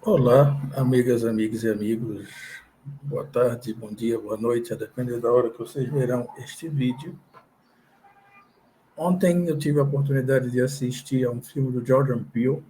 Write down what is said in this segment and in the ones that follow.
Olá, amigas, amigos e amigos. Boa tarde, bom dia, boa noite, a depender da hora que vocês verão este vídeo. Ontem eu tive a oportunidade de assistir a um filme do Jordan Peele,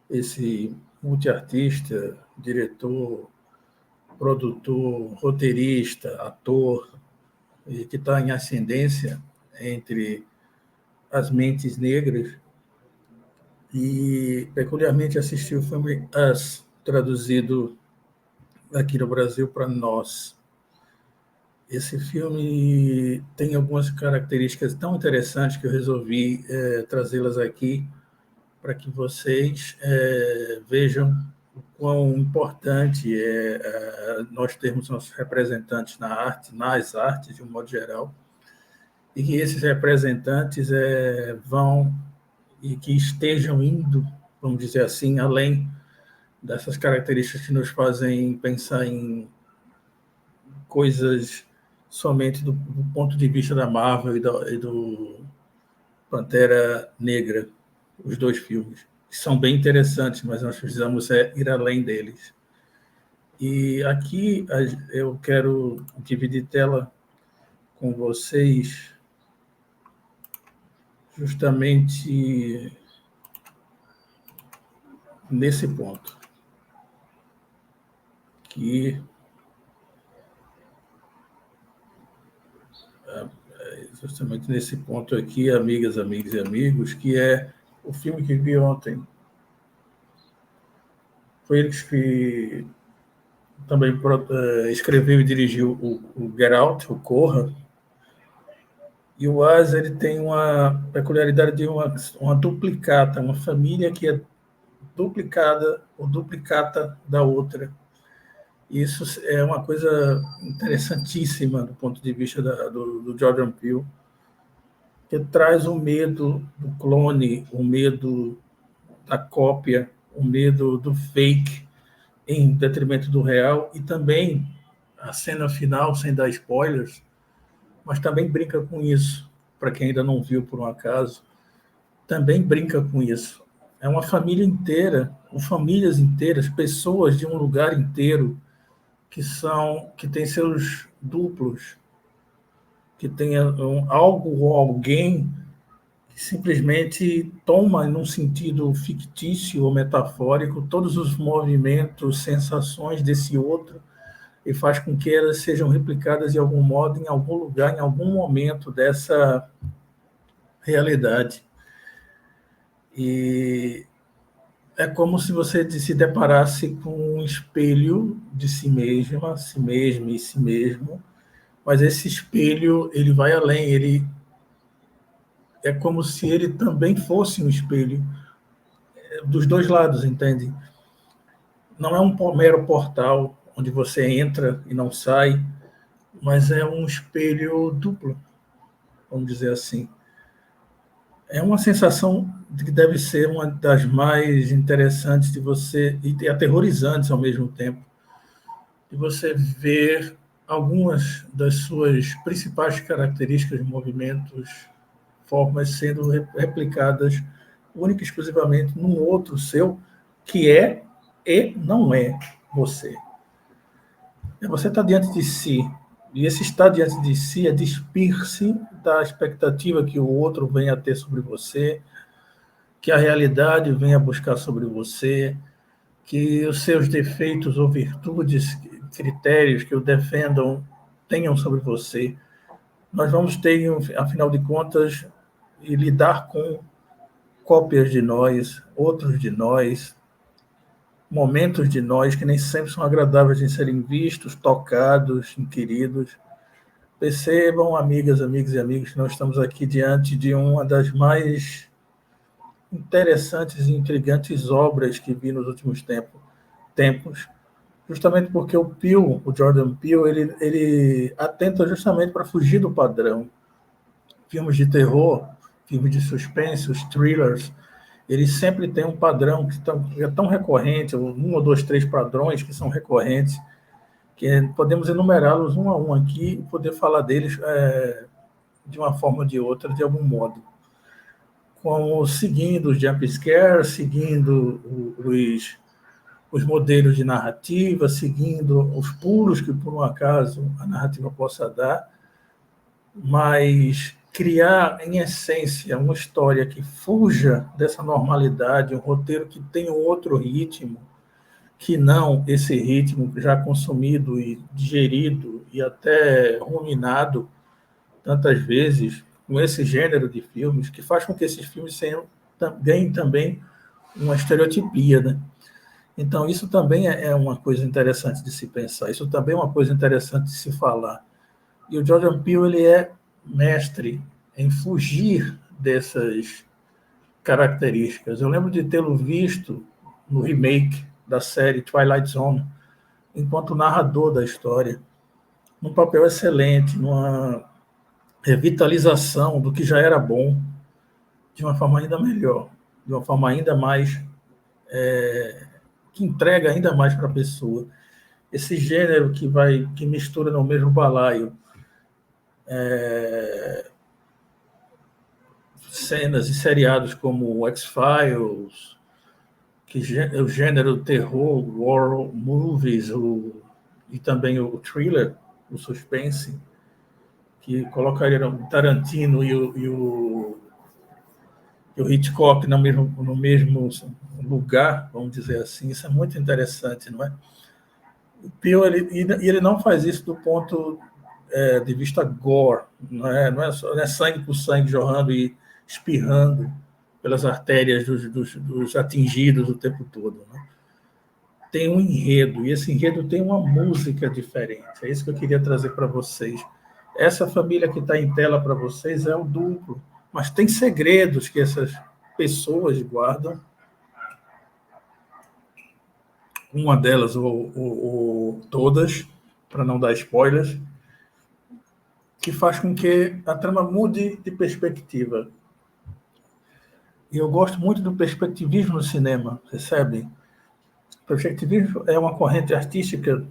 esse multiartista, diretor, produtor, roteirista, ator, e que está em ascendência entre as mentes negras. E peculiarmente assisti o filme Us, traduzido aqui no Brasil para Nós. Esse filme tem algumas características tão interessantes que eu resolvi trazê-las aqui para que vocês vejam o quão importante é nós termos nossos representantes na arte, nas artes de um modo geral, e que esses representantes vão e que estejam indo, vamos dizer assim, além dessas características que nos fazem pensar em coisas somente do ponto de vista da Marvel e do Pantera Negra, os dois filmes, que são bem interessantes, mas nós precisamos ir além deles. E aqui eu quero dividir tela com vocês justamente nesse ponto, que justamente nesse ponto aqui, amigas, amigos e amigos, que é o filme que vi ontem. Foi ele que também escreveu e dirigiu o Get Out, o Corra. E o As ele tem uma peculiaridade de uma duplicata, uma família que é duplicada ou duplicata da outra. Isso é uma coisa interessantíssima do ponto de vista do Jordan Peele, que traz o medo do clone, o medo da cópia, o medo do fake em detrimento do real, e também a cena final, sem dar spoilers, mas também brinca com isso, para quem ainda não viu por um acaso, também brinca com isso. É uma família inteira, ou famílias inteiras, pessoas de um lugar inteiro que tem seus duplos, que tem algo ou alguém que simplesmente toma, num sentido fictício ou metafórico, todos os movimentos, sensações desse outro e faz com que elas sejam replicadas de algum modo, em algum lugar, em algum momento dessa realidade. E é como se você se deparasse com um espelho de si mesma, si mesmo e si mesmo, mas esse espelho ele vai além, ele é como se ele também fosse um espelho dos dois lados, entende? Não é um mero portal onde você entra e não sai, mas é um espelho duplo, vamos dizer assim. É uma sensação que deve ser uma das mais interessantes de você, e aterrorizantes ao mesmo tempo, de você ver algumas das suas principais características, movimentos, formas sendo replicadas única e exclusivamente num outro seu, que é e não é você. Você está diante de si, e esse estar diante de si é despir-se da expectativa que o outro venha a ter sobre você, que a realidade venha buscar sobre você, que os seus defeitos ou virtudes, critérios que o defendam, tenham sobre você. Nós vamos ter, afinal de contas, e lidar com cópias de nós, outros de nós, momentos de nós que nem sempre são agradáveis de serem vistos, tocados, inquiridos. Percebam, amigas, amigos e amigos, que nós estamos aqui diante de uma das mais interessantes e intrigantes obras que vi nos últimos tempos, justamente porque o Jordan Peele, ele atenta justamente para fugir do padrão. Filmes de terror, filmes de suspense, os thrillers, eles sempre têm um padrão que é tão recorrente, um ou dois, três padrões que são recorrentes, que podemos enumerá-los um a um aqui e poder falar deles de uma forma ou de outra, de algum modo. Como seguindo os jump scares, seguindo os modelos de narrativa, seguindo os pulos que, por um acaso, a narrativa possa dar, mas criar, em essência, uma história que fuja dessa normalidade, um roteiro que tenha um outro ritmo, que não esse ritmo já consumido e digerido e até ruminado tantas vezes com esse gênero de filmes, que faz com que esses filmes ganhem também uma estereotipia, né? Então, isso também é uma coisa interessante de se pensar, isso também é uma coisa interessante de se falar. E o Jordan Peele ele é mestre em fugir dessas características. Eu lembro de tê-lo visto no remake da série Twilight Zone, enquanto narrador da história, num papel excelente, numa revitalização do que já era bom, de uma forma ainda melhor, de uma forma ainda mais que entrega ainda mais para a pessoa. Esse gênero que mistura no mesmo balaio cenas e seriados como o X-Files, que é o gênero terror, horror movies, e também o thriller, o suspense, que colocaria o Tarantino e o Hitchcock no mesmo lugar, vamos dizer assim. Isso é muito interessante, não é? O Peele, ele não faz isso do ponto de vista gore, não é sangue por sangue jorrando e espirrando pelas artérias dos atingidos o tempo todo. Né? Tem um enredo, e esse enredo tem uma música diferente. É isso que eu queria trazer para vocês. Essa família que está em tela para vocês é o duplo, mas tem segredos que essas pessoas guardam. Uma delas, ou todas, para não dar spoilers, que faz com que a trama mude de perspectiva. E eu gosto muito do perspectivismo no cinema, percebe? O perspectivismo é uma corrente artística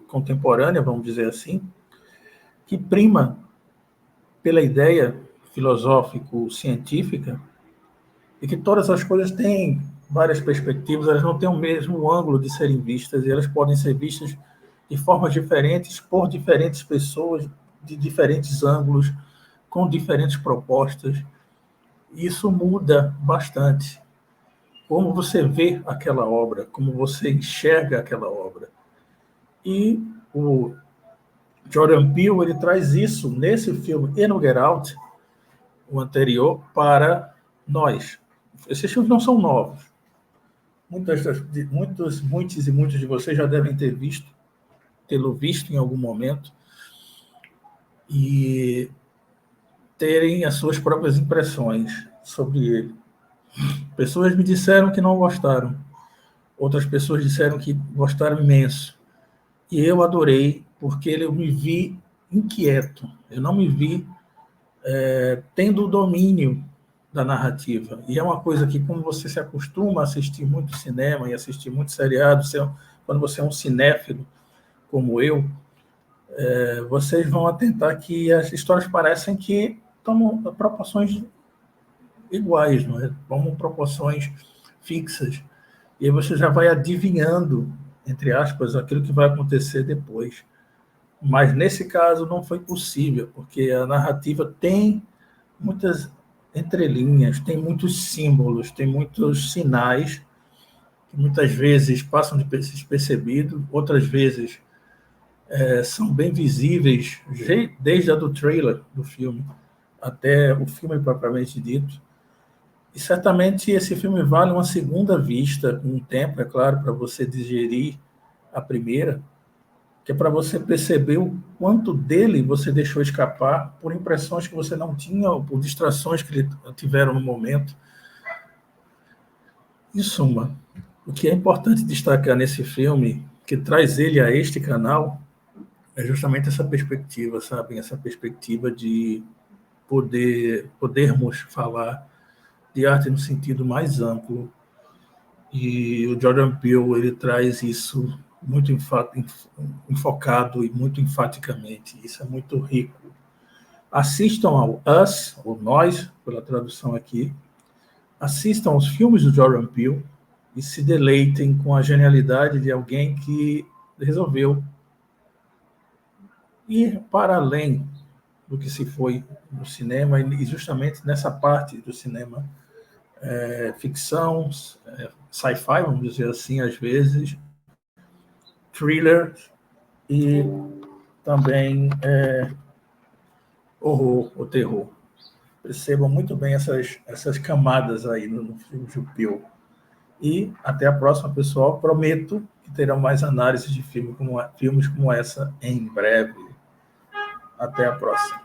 contemporânea, vamos dizer assim, que prima pela ideia filosófico-científica de que todas as coisas têm várias perspectivas, elas não têm o mesmo ângulo de serem vistas, e elas podem ser vistas de formas diferentes, por diferentes pessoas, de diferentes ângulos, com diferentes propostas. Isso muda bastante como você vê aquela obra, como você enxerga aquela obra. E o Jordan Peele ele traz isso nesse filme e no Get Out, o anterior, para nós. Esses filmes não são novos. Muitos e muitos de vocês já devem tê-lo visto em algum momento e terem as suas próprias impressões sobre ele. Pessoas me disseram que não gostaram. Outras pessoas disseram que gostaram imenso. E eu adorei, porque eu me vi inquieto. Eu não me vi tendo o domínio da narrativa. E é uma coisa que, como você se acostuma a assistir muito cinema e assistir muito seriado, quando você é um cinéfilo como eu, vocês vão atentar que as histórias parecem que tomam proporções iguais, não é? Tomam proporções fixas. E aí você já vai adivinhando, entre aspas, aquilo que vai acontecer depois. Mas nesse caso não foi possível, porque a narrativa tem muitas entrelinhas, tem muitos símbolos, tem muitos sinais que muitas vezes passam despercebidos, outras vezes são bem visíveis, desde a do trailer do filme até o filme propriamente dito. E certamente esse filme vale uma segunda vista, com um tempo, é claro, para você digerir a primeira, que é para você perceber o quanto dele você deixou escapar por impressões que você não tinha, ou por distrações que tiveram no momento. Em suma, o que é importante destacar nesse filme, que traz ele a este canal, é justamente essa perspectiva, sabe? Essa perspectiva de podermos falar de arte no sentido mais amplo. E o Jordan Peele ele traz isso muito enfocado e muito enfaticamente. Isso é muito rico. Assistam ao Us, ou Nós, pela tradução aqui. Assistam aos filmes do Jordan Peele. e se deleitem com a genialidade de alguém que resolveu ir para além do que se foi no cinema, e justamente nessa parte do cinema, ficção, sci-fi, vamos dizer assim, às vezes, thriller e também horror, ou terror. Percebam muito bem essas camadas aí no filme Jupil. E até a próxima, pessoal. Prometo que terão mais análises de filmes como essa em breve. Até a próxima.